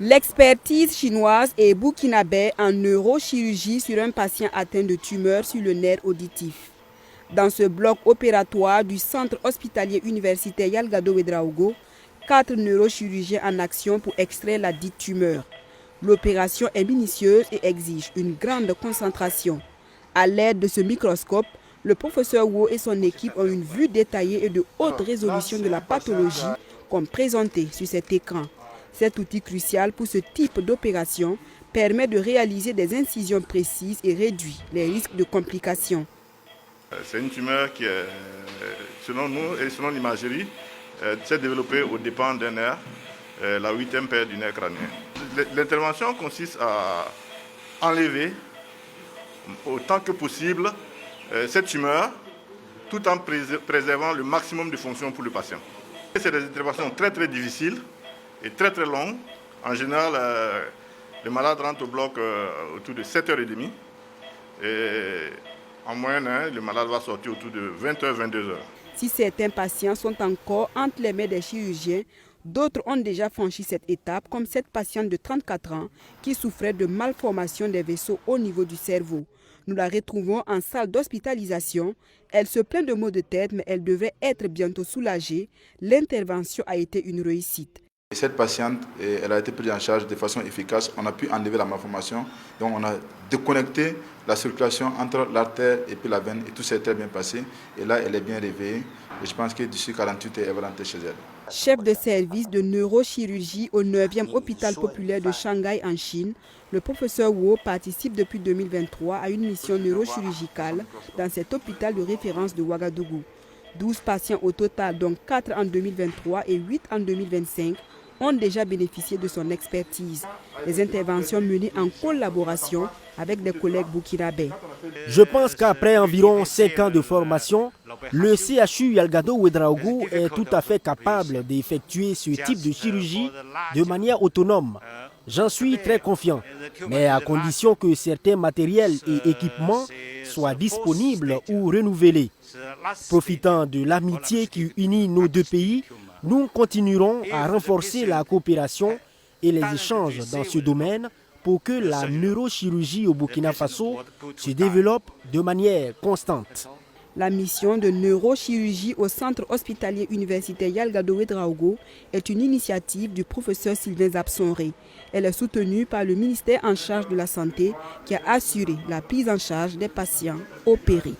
L'expertise chinoise et burkinabé en neurochirurgie sur un patient atteint de tumeur sur le nerf auditif. Dans ce bloc opératoire du centre hospitalier universitaire Yalgado Ouedraogo, 4 neurochirurgiens en action pour extraire la dite tumeur. L'opération est minutieuse et exige une grande concentration. À l'aide de ce microscope, le professeur Wu et son équipe ont une vue détaillée et de haute résolution de la pathologie comme présentée sur cet écran. Cet outil crucial pour ce type d'opération permet de réaliser des incisions précises et réduit les risques de complications. C'est une tumeur qui, selon nous et selon l'imagerie, s'est développée aux dépens d'un nerf, la 8e paire du nerf crânien. L'intervention consiste à enlever autant que possible cette tumeur tout en préservant le maximum de fonctions pour le patient. C'est des interventions très difficiles et très longues. En général, le malade rentre au bloc autour de 7h30 et en moyenne, le malade va sortir autour de 20h, 22h. Si certains patients sont encore entre les mains des chirurgiens, d'autres ont déjà franchi cette étape, comme cette patiente de 34 ans qui souffrait de malformation des vaisseaux au niveau du cerveau. Nous la retrouvons en salle d'hospitalisation. Elle se plaint de maux de tête, mais elle devrait être bientôt soulagée. L'intervention a été une réussite. Cette patiente, elle a été prise en charge de façon efficace. On a pu enlever la malformation. Donc on a déconnecté la circulation entre l'artère et puis la veine. Et tout s'est très bien passé. Et là, elle est bien réveillée. Et je pense que d'ici 48 heures, elle va rentrer chez elle. Chef de service de neurochirurgie au 9e hôpital populaire de Shanghai en Chine, le professeur Wu participe depuis 2023 à une mission neurochirurgicale dans cet hôpital de référence de Ouagadougou. 12 patients au total, dont 4 en 2023 et 8 en 2025, ont déjà bénéficié de son expertise. Les interventions menées en collaboration avec des collègues burkinabés. Je pense qu'après environ 5 ans de formation, le CHU Yalgado Ouedraogo est tout à fait capable d'effectuer ce type de chirurgie de manière autonome. J'en suis très confiant, mais à condition que certains matériels et équipements soient disponibles ou renouvelés. Profitant de l'amitié qui unit nos deux pays, nous continuerons à renforcer la coopération et les échanges dans ce domaine pour que la neurochirurgie au Burkina Faso se développe de manière constante. La mission de neurochirurgie au centre hospitalier universitaire Yalgado Ouedraogo est une initiative du professeur Sylvain Zabsonré. Elle est soutenue par le ministère en charge de la Santé qui a assuré la prise en charge des patients opérés.